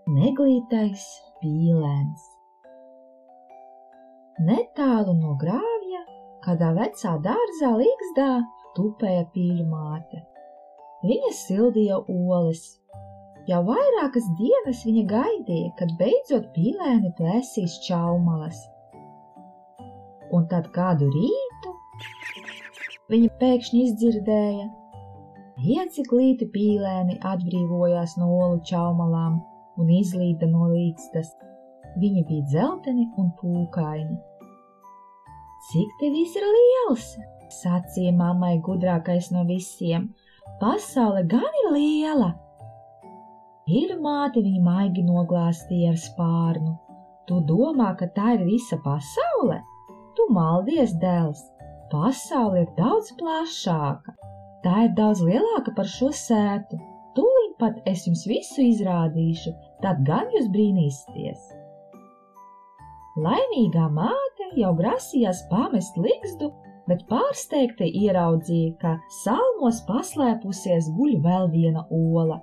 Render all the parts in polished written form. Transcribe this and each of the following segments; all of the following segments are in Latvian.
Neglītais pīlēns. Netālu no grāvja, kādā vecā dārzā līgzdā, tupēja pīļu māte. Viņa sildīja olas. Jau vairākas dienas viņa gaidīja, kad beidzot pīlēni plēsīs čaumalas. Un tad kādu rītu viņa pēkšņi izdzirdēja: 5 glīti pīlēni atbrīvojās no olu čaumalām un izlīda no līgstas. Viņi bija dzelteni un pūkaini. Cik tevis ir liels, sacīja mammai gudrākais no visiem. Pasaule gan ir liela. Pīļu māte viņa maigi noglāstīja ar spārnu. Tu domā, ka tā ir visa pasaule? Tu maldies, dēls. Pasaule ir daudz plašāka. Tā ir daudz lielāka par šo sētu. Tūlīt pat es jums visu izrādīšu, tad gan jūs brīnīsieties. Laimīgā māte jau grasījās pamest ligzdu, bet pārsteigti ieraudzīja, ka salmos paslēpusies guļ vēl viena ola.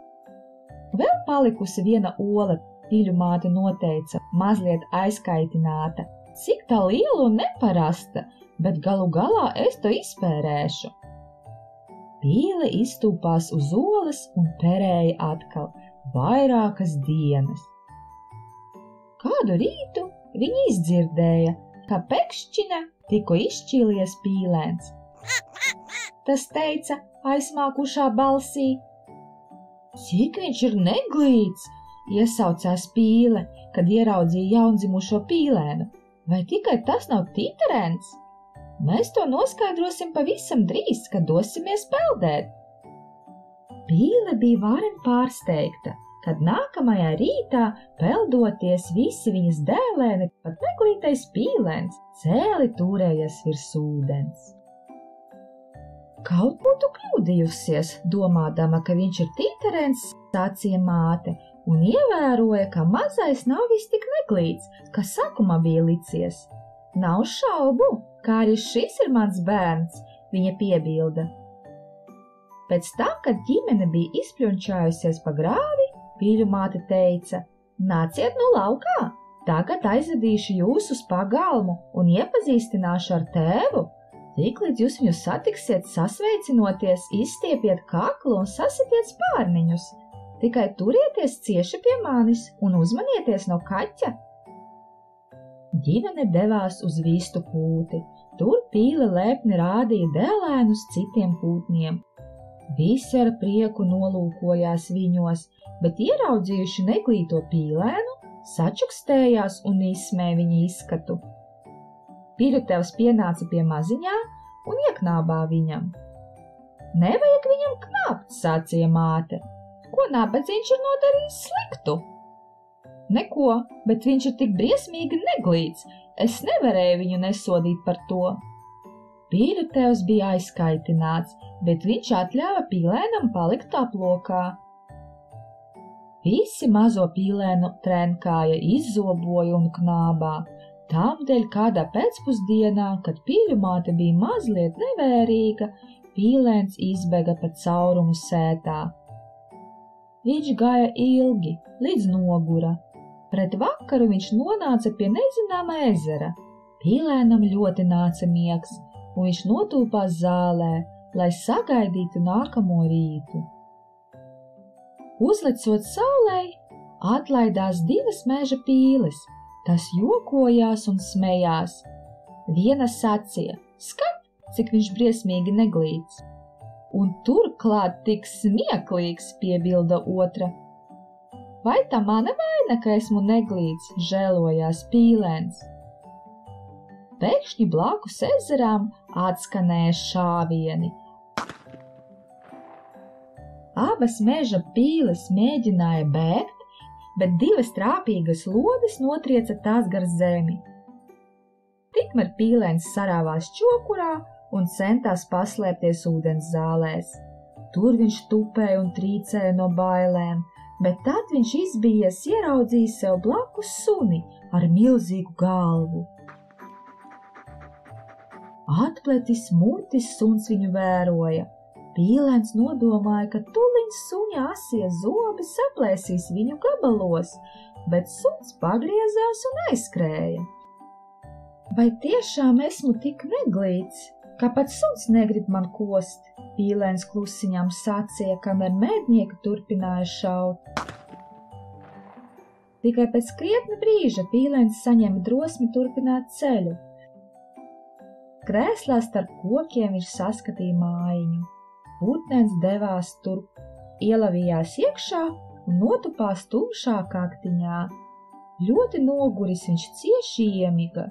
Vēl palikusi viena ola, pīļu māte noteica, mazliet aizkaitināta. Cik tā liela un neparasta, bet galu galā es to izpērēšu. Pīle izstūpās uz olas un perēja atkal vairākas dienas. Kādu rītu viņa izdzirdēja, ka pekšķina tikko izšķīlies pīlēns. Tas teica aizmākušā balsī. Cik viņš ir neglīts, iesaucās pīle, kad ieraudzīja jaundzimušo pīlēnu. Vai tikai tas nav tīterens? Mēs to noskaidrosim pavisam drīz, kad dosimies peldēt. Pīle bija varen pārsteigta, kad nākamajā rītā, peldoties, visi viņas dēlēni, pat neglītais pīlēns, cēli turējies virs ūdens. Kaut būtu kļūdījusies, domādama, ka viņš ir tīterens, sacīja māte, un ievēroja, ka mazais nav vis tik neglīts, kā sākumā bija licies. Nav šaubu, kā arī šis ir mans bērns, viņa piebilda. Pēc tam, kad ģimene bija izpļunčājusies pa grāvi, pīļu māte teica: nāciet no laukā, tagad aizvedīšu jūs uz pagalmu un iepazīstināšu ar tēvu. Tiklīdz jūs viņu satiksiet sasveicinoties, izstiepiet kaklu un sasipiet spārniņus. Tikai turieties cieši pie manis un uzmanieties no kaķa. Ģimene devās uz vistu kūti. Tur pīle lepni rādīja dēlēnus citiem pūtņiem. Visi ar prieku nolūkojās viņos, bet ieraudzījuši neglīto pīlēnu, sačukstējās un izsmēja viņa izskatu. Pīļutevs pienāca pie maziņā un ieknābā viņam. Nevajag viņam knābt, sacīja māte. Ko nabadzīgs ir nodarījis sliktu? Neko, bet viņš ir tik briesmīgi neglīts, es nevarēju viņu nesodīt par to. Pīļutevs bija aizkaitināts, bet viņš atļāva pīlēnam palikt aplokā. Visi mazo pīlēnu trenkāja, izzoboja un knābā. Tāmdēļ kādā pēcpusdienā, kad pīļu māte bija mazliet nevērīga, pīlēns izbēga pa caurumu sētā. Viņš gāja ilgi, līdz nogura. Pret vakaru viņš nonāca pie nezināma ezera. Pīlēnam ļoti nāca miegs, un viņš notūpās zālē, lai sagaidītu nākamo rītu. Uzlecot saulei, atlaidās 2 meža pīles. Tas jokojās un smējās. Viena sacīja: skat, cik viņš briesmīgi neglīts. Un turklāt tik smieklīgs, piebilda otra. Vai tā mana vaina, ka esmu neglīts, žēlojās pīlēns. Pēkšņi blakus ezerām atskanēja šāvieni. Abas meža pīles mēģināja bēgt, bet 2 trāpīgas lodes notrieca tās gar zemi. Tikmēr pīlēns sarāvās čokurā un centās paslēpties ūdens zālēs. Tur viņš tupēja un trīcēja no bailēm, bet tad viņš izbijies ieraudzījis sev blakus suni ar milzīgu galvu. Atpletis mutis suns viņu vēroja. Pīlēns nodomāja, ka tūliņ suņa asie zobi saplēsīs viņu gabalos, bet suns pagriezās un aizskrēja. Vai tiešām esmu tik neglīts, ka pat suns negrib man kost? Pīlēns klusiņām sacīja, kamēr mēdnieki turpināja šaut. Tikai pēc krietna brīža Pīlēns saņēma drosmi turpināt ceļu. Krēslā starp kokiem viņš saskatīja mājiņu. Putnens devās turp, ielavījās iekšā un notupās tumšā kaktiņā. Ļoti noguris viņš cieši iemiga.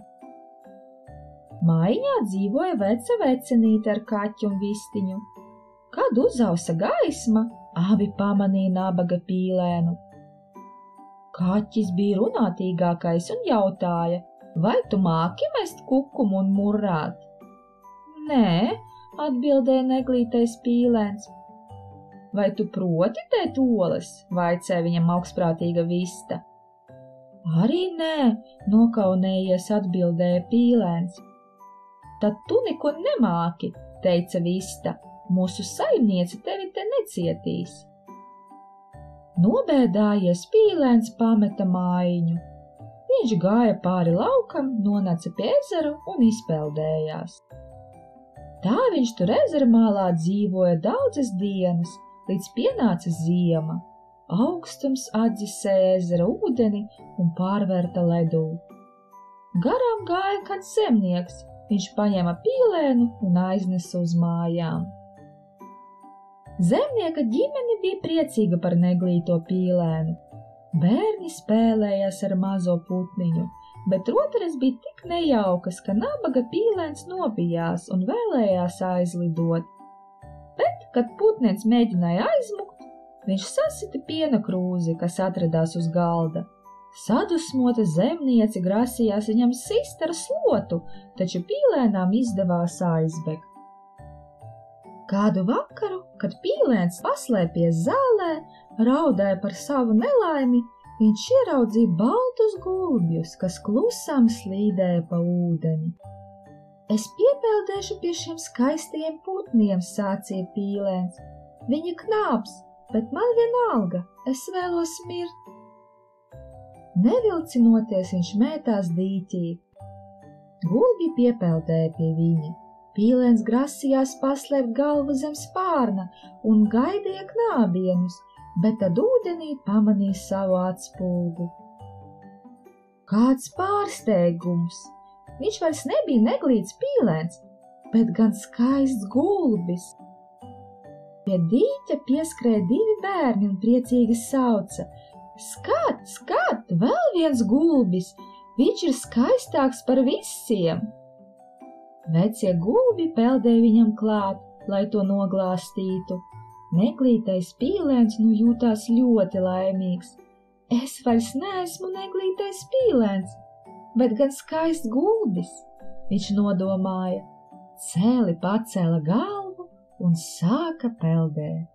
Mājiņā dzīvoja veca vecenīte ar kaķu un vistiņu. Kad uzausa gaisma, abi pamanīja nabaga Pīlēnu. Kaķis bija runātīgākais un jautāja, vai tu māki mest kukumu un murrāt? Nē, atbildēja neglītais Pīlēns. Vai tu proti tēt olas? Vaicāja viņam augstprātīga vista. Arī nē, nokaunējies atbildēja Pīlēns. Tad tu neko nemāki, teica vista. Mūsu saimniece tevi te necietīs. Nobēdājies Pīlēns pameta mājiņu. Viņš gāja pāri laukam, nonāca pie ezera un izpeldējās. Tā viņš tur ezera malā dzīvoja daudzas dienas, līdz pienāca ziema. Augstums atdzisēja ezera ūdeni un pārvērta ledū. Garām gāja kāds zemnieks, viņš paņēma Pīlēnu un aiznesa uz mājām. Zemnieka ģimene bija priecīga par neglīto Pīlēnu. Bērni spēlējās ar mazo putniņu, bet rotaļas bija tik nejaukas, ka nabaga Pīlēns nobijās un vēlējās aizlidot. Bet, kad putnens mēģināja aizmukt, viņš sasita piena krūzi, kas atradās uz galda. Sadusmota zemniece grasījās viņam sist ar slotu, taču Pīlēnām izdevās aizbēgt. Kādu vakaru, kad Pīlēns paslēpies zālē, raudāja par savu nelaimi, viņš ieraudzīja baltus gulbjus, kas klusām slīdēja pa ūdeni. Es piepeldēšu pie šiem skaistajiem putniem, sācīja Pīlēns. Viņi knāps, bet man vienalga, es vēlos mirt. Nevilcinoties viņš mētās dīķī. Gulbji piepeldēja pie viņa. Pīlēns grasījās paslēpt galvu zem spārna un gaidīja knābienus, bet tad ūdenī pamanīja savu atspulgu. Kāds pārsteigums! Viņš vairs nebija neglīts Pīlēns, bet gan skaists gulbis. Pie dīķa pieskrēja divi bērni un priecīgi sauca: Skat, skat, vēl viens gulbis! Viņš ir skaistāks par visiem! Vecie gulbi peldēja viņam klāt, lai to noglāstītu. Neglītais Pīlēns nu jūtās ļoti laimīgs. Es vairs neesmu neglītais Pīlēns, bet gan skaists gulbis, viņš nodomāja. Cēli pacēla galvu un sāka peldēt.